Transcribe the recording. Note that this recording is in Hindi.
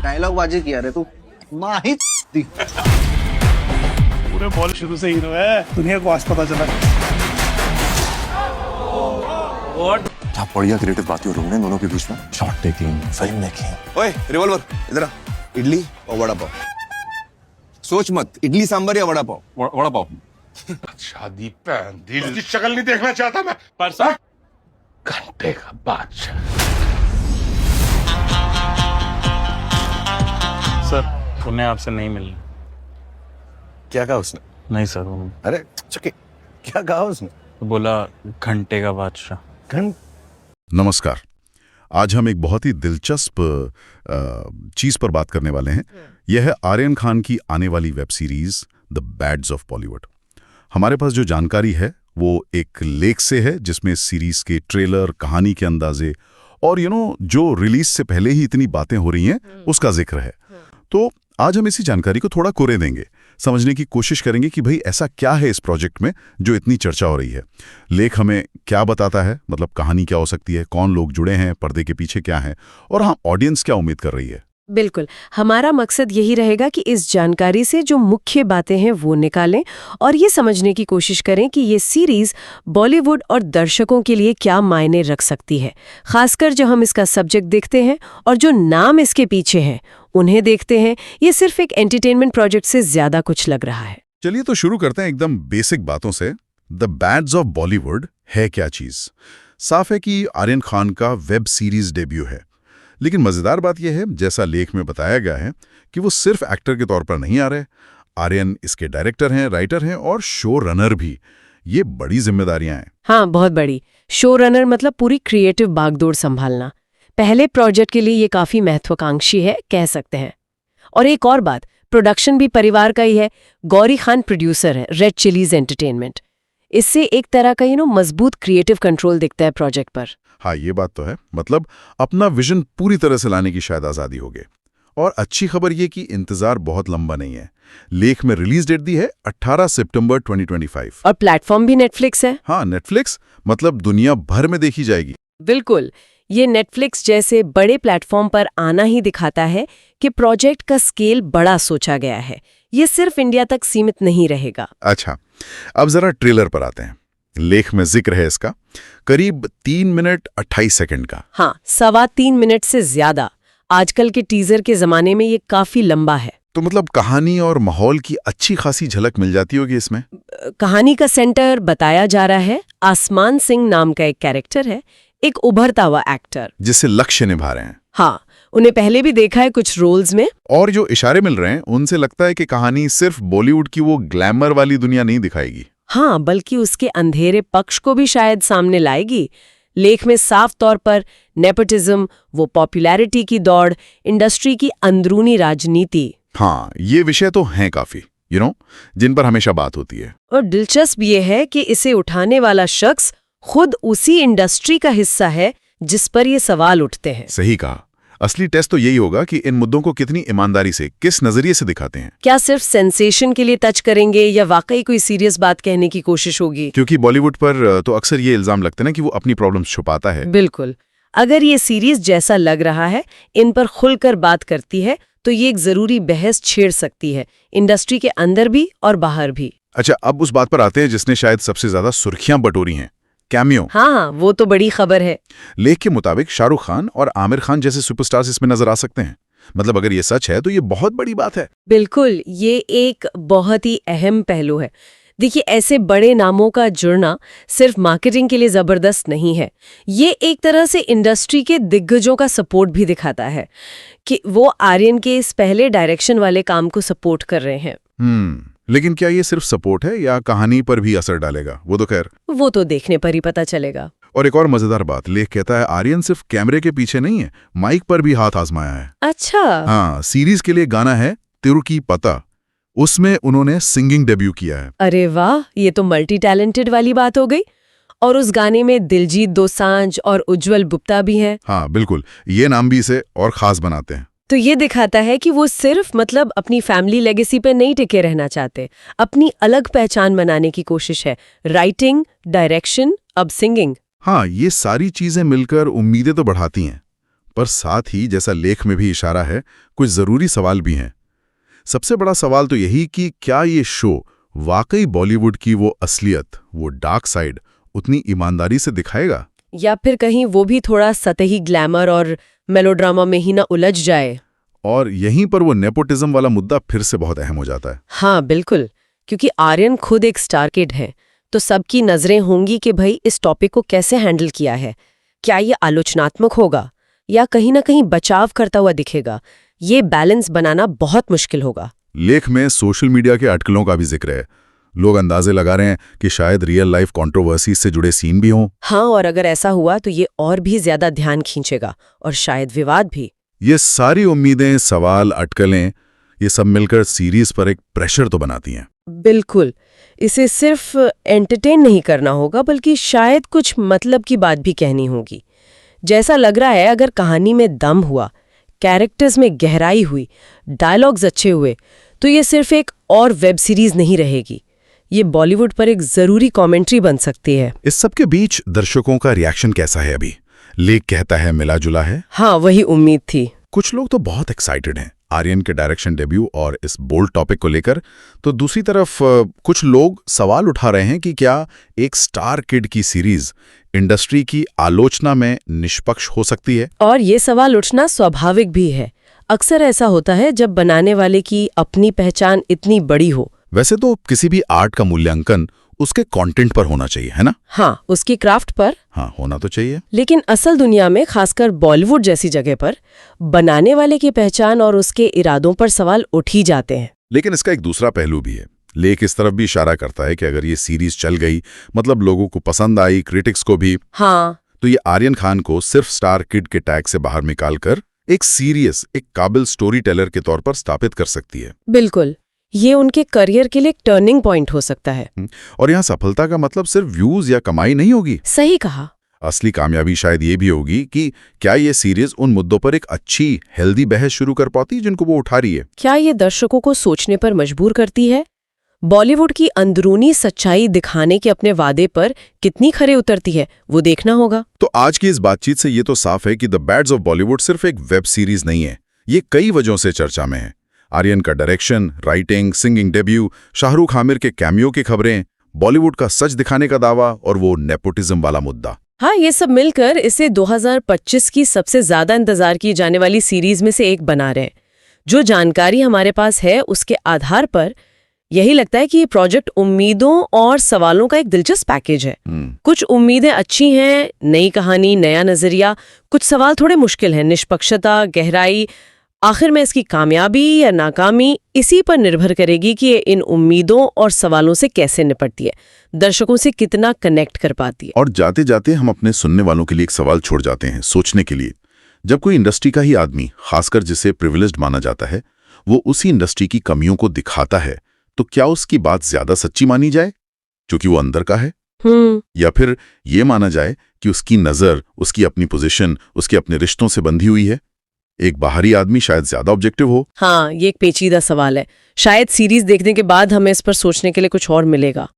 डायलॉग बाजी किया रे तू माही दी। पूरे बॉल शुरू से हीरो है, दुनिया को आज पता चला। क्या बढ़िया क्रिएटिव बातें हो रही हैं दोनों के बीच में। Shot taking, film making. ओए रिवॉल्वर इधर आ। इडली और वड़ा पाव। सोच मत, इडली सांभर या वड़ा पाव। वड़ा पाव। शादी पैन दिल की शक्ल नहीं देखना चाहता मैं, पर सर घंटे का बादशाह। सर उन्हें आपसे नहीं मिलना। क्या कहा उसने? नहीं सर, उन्हें अरे चुके, क्या कहा उसने? बोला घंटे का बादशाह। नमस्कार। आज हम एक बहुत ही दिलचस्प चीज पर बात करने वाले हैं। यह है आर्यन खान की आने वाली web series the Bads of Bollywood. हमारे पास जो जानकारी है वो एक लेख से है जिसमें सीरीज के ट्रेलर, कहानी के अंदाजे और जो रिलीज से पहले ही इतनी बातें हो रही हैं उसका जिक्र है। तो आज हम इसी जानकारी को थोड़ा कोरे देंगे, समझने की कोशिश करेंगे कि भाई ऐसा क्या है इस प्रोजेक्ट में जो इतनी चर्चा हो रही है। लेख हमें क्या बताता है, मतलब कहानी क्या हो सकती है, कौन लोग जुड़े हैं, पर्दे के पीछे क्या है, और हाँ, ऑडियंस क्या उम्मीद कर रही है। बिल्कुल, हमारा मकसद यही रहेगा कि इस जानकारी से जो मुख्य बातें हैं वो निकालें और ये समझने की कोशिश करें कि ये सीरीज बॉलीवुड और दर्शकों के लिए क्या मायने रख सकती है, खासकर जब हम इसका सब्जेक्ट देखते हैं और जो नाम इसके पीछे हैं उन्हें देखते हैं। ये सिर्फ एक एंटरटेनमेंट प्रोजेक्ट से ज्यादा कुछ लग रहा है। चलिए तो शुरू करते हैं एकदम बेसिक बातों से। द बैड्स ऑफ बॉलीवुड है क्या चीज? साफ है कि आर्यन खान का वेब सीरीज डेब्यू है, लेकिन मजेदार बात यह है, जैसा लेख में बताया गया है, कि वो सिर्फ एक्टर के तौर पर नहीं आ रहे। आर्यन इसके डायरेक्टर हैं, राइटर हैं और शो रनर भी। ये बड़ी जिम्मेदारियां हैं। हाँ, बहुत बड़ी। शो रनर मतलब पूरी क्रिएटिव बागडोर संभालना। पहले प्रोजेक्ट के लिए ये काफी महत्वाकांक्षी है, कह सकते हैं। और एक और बात, प्रोडक्शन भी परिवार का ही है। गौरी खान प्रोड्यूसर है, रेड चिलीज एंटरटेनमेंट। इससे एक तरह का मजबूत क्रिएटिव कंट्रोल दिखता है प्रोजेक्ट पर। हाँ, ये बात तो है। मतलब अपना विजन पूरी तरह से लाने की शायद आजादी होगी। और अच्छी खबर ये कि इंतजार बहुत लंबा नहीं है। लेख में रिलीज डेट दी है 18 सितंबर 2025। और प्लेटफॉर्म भी नेटफ्लिक्स है। हाँ, नेटफ्लिक्स, मतलब दुनिया भर में देखी जाएगी। बिल्कुल, ये नेटफ्लिक्स जैसे बड़े प्लेटफॉर्म पर आना ही दिखाता है कि प्रोजेक्ट का स्केल बड़ा सोचा गया है। ये सिर्फ इंडिया तक सीमित नहीं रहेगा। अच्छा, अब जरा ट्रेलर पर आते हैं। लेख में जिक्र है इसका करीब 3 मिनट 28 सेकंड का। हाँ, 3.25 मिनट से ज्यादा। आजकल के टीजर के जमाने में ये काफी लंबा है। तो मतलब कहानी और माहौल की अच्छी खासी झलक मिल जाती होगी इसमें। कहानी का सेंटर बताया जा रहा है। आसमान सिंह नाम का एक कैरेक्टर है, एक उभरता हुआ एक्टर जिससे लक्ष्य निभा रहे हैं। हाँ, उन्हें पहले भी देखा है कुछ रोल्स में। और जो इशारे मिल रहे हैं उनसे लगता है कि कहानी सिर्फ बॉलीवुड की वो ग्लैमर वाली दुनिया नहीं दिखाएगी। हाँ, बल्कि उसके अंधेरे पक्ष को भी शायद सामने लाएगी। लेख में साफ तौर पर नेपोटिज्म, वो पॉपुलैरिटी की दौड़, इंडस्ट्री की अंदरूनी राजनीति। हाँ, ये विषय तो हैं काफी जिन पर हमेशा बात होती है। और दिलचस्प ये है कि इसे उठाने वाला शख्स खुद उसी इंडस्ट्री का हिस्सा है जिस पर ये सवाल उठते हैं। सही कहा। असली टेस्ट तो यही होगा कि इन मुद्दों को कितनी ईमानदारी से, किस नजरिए से दिखाते हैं। क्या सिर्फ सेंसेशन के लिए टच करेंगे या वाकई कोई सीरियस बात कहने की कोशिश होगी? क्योंकि बॉलीवुड पर तो अक्सर ये इल्जाम लगते हैं ना कि वो अपनी प्रॉब्लम्स छुपाता है। बिल्कुल। अगर ये सीरीज जैसा लग रहा है, इन पर खुलकर बात करती है, तो ये एक जरूरी बहस छेड़ सकती है, इंडस्ट्री के अंदर भी और बाहर भी। अच्छा, अब उस बात पर आते हैं जिसने शायद सबसे ज्यादा सुर्खियां बटोरी हैं, कैमियो। हाँ, वो तो बड़ी खबर है। लेख के मुताबिक शाहरुख खान और आमिर खान जैसे सुपरस्टार्स इसमें नजर आ सकते हैं। मतलब अगर ये सच है तो ये बहुत बड़ी बात है। बिल्कुल, ये एक बहुत ही अहम पहलू है। देखिए, ऐसे बड़े नामों का जुड़ना सिर्फ मार्केटिंग के लिए जबरदस्त नहीं है। ये एक तरह से इंडस्ट्री के दिग्गजों का सपोर्ट भी दिखाता है कि वो आर्यन के इस पहले डायरेक्शन वाले काम को सपोर्ट कर रहे हैं। लेकिन क्या ये सिर्फ सपोर्ट है या कहानी पर भी असर डालेगा? वो तो खैर, वो तो देखने पर ही पता चलेगा। और एक और मजेदार बात, लेख कहता है आर्यन सिर्फ कैमरे के पीछे नहीं है, माइक पर भी हाथ आजमाया है। अच्छा। हाँ, सीरीज के लिए गाना है तिरुकी पता, उसमें उन्होंने सिंगिंग डेब्यू किया है। अरे वाह, ये तो मल्टी टैलेंटेड वाली बात हो गई। और उस गाने में दिलजीत दोसांझ और उज्जवल गुप्ता भी हैं। हाँ बिल्कुल, ये नाम भी इसे और खास बनाते हैं। तो ये दिखाता है कि वो सिर्फ अपनी फैमिली लेगेसी पे नहीं टिके रहना चाहते, अपनी अलग पहचान बनाने की कोशिश है। राइटिंग, डायरेक्शन, अब सिंगिंग। हाँ, ये सारी चीजें मिलकर उम्मीदें तो बढ़ाती हैं। पर साथ ही जैसा लेख में भी इशारा है, कुछ जरूरी सवाल भी हैं। सबसे बड़ा सवाल तो यही कि क्या ये शो वाकई बॉलीवुड की वो असलियत, वो डार्क साइड उतनी ईमानदारी से दिखाएगा, या फिर कहीं वो भी थोड़ा सतही ग्लैमर और मेलोड्रामा में ही ना उलझ जाए। और यहीं पर वो नेपोटिज्म वाला मुद्दा फिर से बहुत अहम हो जाता है। हाँ बिल्कुल, क्योंकि आर्यन खुद एक स्टार किड है, तो सबकी नजरें होंगी कि भाई इस टॉपिक को कैसे हैंडल किया है। क्या ये आलोचनात्मक होगा या कहीं ना कहीं बचाव करता हुआ दिखेगा? ये बैलेंस बनाना बहुत मुश्किल होगा। लेख में सोशल मीडिया के अटकलों का भी जिक्र है। लोग अंदाजे लगा रहे हैं कि शायद रियल लाइफ कंट्रोवर्सी से जुड़े सीन भी हों। हाँ, और अगर ऐसा हुआ तो ये और भी ज्यादा ध्यान खींचेगा और शायद विवाद भी। ये सारी उम्मीदें, सवाल, अटकलें, ये सब मिलकर सीरीज पर एक प्रेशर तो बनाती हैं। बिल्कुल, इसे सिर्फ एंटरटेन नहीं करना होगा बल्कि शायद कुछ मतलब की बात भी कहनी होगी। जैसा लग रहा है अगर कहानी में दम हुआ, कैरेक्टर्स में गहराई हुई, डायलॉग्स अच्छे हुए, तो ये सिर्फ एक और वेब सीरीज नहीं रहेगी। ये बॉलीवुड पर एक जरूरी कमेंट्री बन सकती है। इस सब के बीच दर्शकों का रिएक्शन कैसा है अभी? लेख कहता है मिला जुला है। हाँ, वही उम्मीद थी। कुछ लोग तो बहुत एक्साइटेड हैं आर्यन के डायरेक्शन डेब्यू और इस बोल्ड टॉपिक को लेकर, तो दूसरी तरफ कुछ लोग सवाल उठा रहे हैं कि क्या एक स्टार किड की सीरीज इंडस्ट्री की आलोचना में निष्पक्ष हो सकती है? और ये सवाल उठना स्वाभाविक भी है। अक्सर ऐसा होता है जब बनाने वाले की अपनी पहचान इतनी बड़ी हो। वैसे तो किसी भी आर्ट का मूल्यांकन उसके कंटेंट पर होना चाहिए, है ना? हाँ, उसकी क्राफ्ट पर। हाँ, होना तो चाहिए। लेकिन असल दुनिया में, खासकर बॉलीवुड जैसी जगह पर, बनाने वाले की पहचान और उसके इरादों पर सवाल उठ ही जाते हैं। लेकिन इसका एक दूसरा पहलू भी है। लेख इस तरफ भी इशारा करता है कि अगर ये सीरीज चल गई, मतलब लोगों को पसंद आई, क्रिटिक्स को भी, हाँ, तो ये आर्यन खान को सिर्फ स्टार किड के टैग से बाहर निकालकर एक सीरियस, एक काबिल स्टोरी टेलर के तौर पर स्थापित कर सकती है। बिल्कुल, ये उनके करियर के लिए एक टर्निंग पॉइंट हो सकता है। और यहाँ सफलता का मतलब सिर्फ व्यूज या कमाई नहीं होगी। सही कहा। असली कामयाबी शायद ये भी होगी कि क्या ये सीरीज उन मुद्दों पर एक अच्छी, हेल्दी बहस शुरू कर पाती जिनको वो उठा रही है। क्या ये दर्शकों को सोचने पर मजबूर करती है? बॉलीवुड की अंदरूनी सच्चाई दिखाने के अपने वादे पर कितनी खरे उतरती है, वो देखना होगा। तो आज की इस बातचीत से ये तो साफ है कि द बैड्स ऑफ बॉलीवुड सिर्फ एक वेब सीरीज नहीं है। ये कई वजहों से चर्चा में है। आर्यन का direction, writing, singing debut, Shahrukh Aamir के कैमियो की खबरें, बॉलीवुड का सच दिखाने का दावा और वो नेपोटिज्म वाला मुद्दा। हाँ, ये सब मिलकर इसे 2025 की सबसे ज्यादा इंतजार की जाने वाली सीरीज में से एक बना रहे हैं। जो जानकारी हमारे पास है उसके आधार पर यही लगता है कि ये प्रोजेक्ट उम्मीदों और सवालों का एक दिलचस्प पैकेज है। कुछ उम्मीदें अच्छी हैं, नई कहानी, नया नजरिया। कुछ सवाल थोड़े मुश्किल हैं, निष्पक्षता, गहराई। आखिर में इसकी कामयाबी या नाकामी इसी पर निर्भर करेगी कि ये इन उम्मीदों और सवालों से कैसे निपटती है, दर्शकों से कितना कनेक्ट कर पाती है। और जाते जाते हम अपने सुनने वालों के लिए एक सवाल छोड़ जाते हैं सोचने के लिए। जब कोई इंडस्ट्री का ही आदमी, खासकर जिसे प्रिविलेज्ड माना जाता है, वो उसी इंडस्ट्री की कमियों को दिखाता है, तो क्या उसकी बात ज्यादा सच्ची मानी जाए क्योंकि वो अंदर का है, या फिर ये माना जाए कि उसकी नजर, उसकी अपनी पोजीशन, उसके अपने रिश्तों से बंधी हुई है? एक बाहरी आदमी शायद ज्यादा ऑब्जेक्टिव हो। हाँ, ये एक पेचीदा सवाल है। शायद सीरीज देखने के बाद हमें इस पर सोचने के लिए कुछ और मिलेगा।